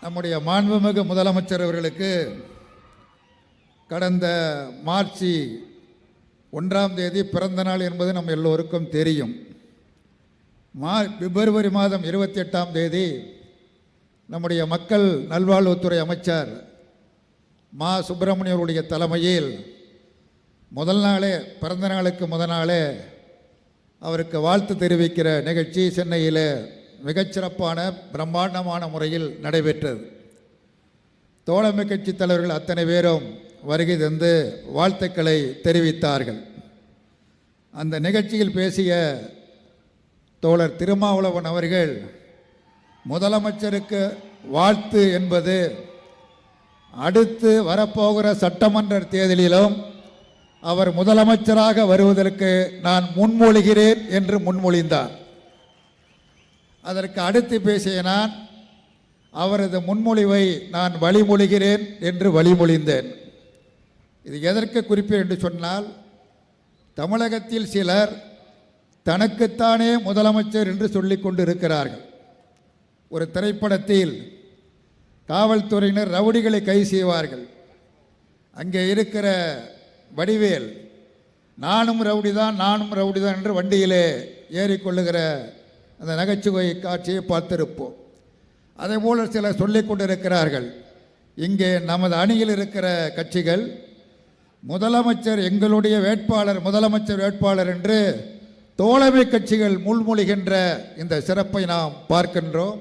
நம்முடைய மாண்புமிகு முதலமைச்சர் அவர்களுக்கு கடந்த மார்ச் 1ஆம் தேதி பிறந்த நாள் என்பது நம்ம எல்லோருக்கும் தெரியும். பிப்ரவரி மாதம் 28ஆம் தேதி நம்முடைய மக்கள் நல்வாழ்வுத்துறை அமைச்சர் மா சுப்பிரமணியம் அவருடைய தலைமையில் முதல் நாளே பிறந்த நாளுக்கு முதல் நாளே அவருக்கு வாழ்த்து தெரிவிக்கிற நிகழ்ச்சி சென்னையில் மிகச்சிறப்பான பிரம்மாண்டமான முறையில் நடைபெற்றது. தோழமை கட்சி தலைவர்கள் அத்தனை பேரும் வருகை தந்து வாழ்த்துக்களை தெரிவித்தார்கள். அந்த நிகழ்ச்சியில் பேசிய தோழர் திருமாவளவன் அவர்கள், முதலமைச்சருக்கு வாழ்த்து என்பது அடுத்து வரப்போகிற சட்டமன்ற தேர்தலிலும் அவர் முதலமைச்சராக வருவதற்கு நான் முன்மொழிகிறேன் என்று முன்மொழிந்தார். அதற்கு அடுத்து பேசிய நான் அவரது முன்மொழிவை நான் வழிமொழிகிறேன் என்று வழிமொழிந்தேன். இது எதற்கு குறிப்பு என்று சொன்னால், தமிழகத்தில் சிலர் தனக்குத்தானே முதலமைச்சர் என்று சொல்லிக் கொண்டு இருக்கிறார்கள். ஒரு திரைப்படத்தில் காவல்துறையினர் ரவுடிகளை கைது செய்வார்கள். அங்கே இருக்கிற வடிவேல் நானும் ரவுடி தான் என்று வண்டியிலே ஏறிக்கொள்ளுகிற அந்த நகைச்சுவை காட்சியை பார்த்திருப்போம். அதே போல் சிலர் சொல்லிக் கொண்டிருக்கிறார்கள், இங்கே நமது அணியில் இருக்கிற கட்சிகள் முதலமைச்சர் எங்களுடைய வேட்பாளர் முதலமைச்சர் வேட்பாளர் என்று தோழமை கட்சிகள் முன்மொழிகின்ற இந்த சிறப்பை நாம் பார்க்கின்றோம்.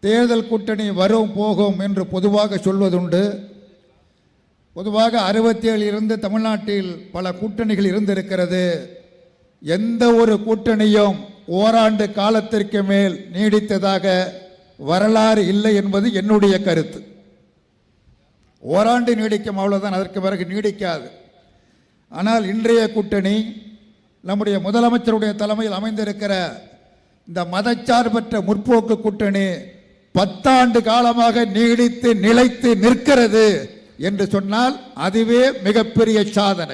தேர்தல் கூட்டணி வரும் போகும் என்று பொதுவாக சொல்வதுண்டு. பொதுவாக 67 இருந்து தமிழ்நாட்டில் பல கூட்டணிகள் இருந்திருக்கிறது. எந்த ஒரு கூட்டணியும் ஓராண்டு காலத்திற்கு மேல் நீடித்ததாக வரலாறு இல்லை என்பது என்னுடைய கருத்து. ஓராண்டு நீடிக்கும், அவ்வளவுதான், அதற்கு பிறகு நீடிக்காது. ஆனால் இன்றைய கூட்டணி நம்முடைய முதலமைச்சருடைய தலைமையில் அமைந்திருக்கிற இந்த மதச்சார்பற்ற முற்போக்கு கூட்டணி 10 ஆண்டு காலமாக நீடித்து நிலைத்து நிற்கிறது என்று சொன்னால் அதுவே மிகப்பெரிய சாதனை.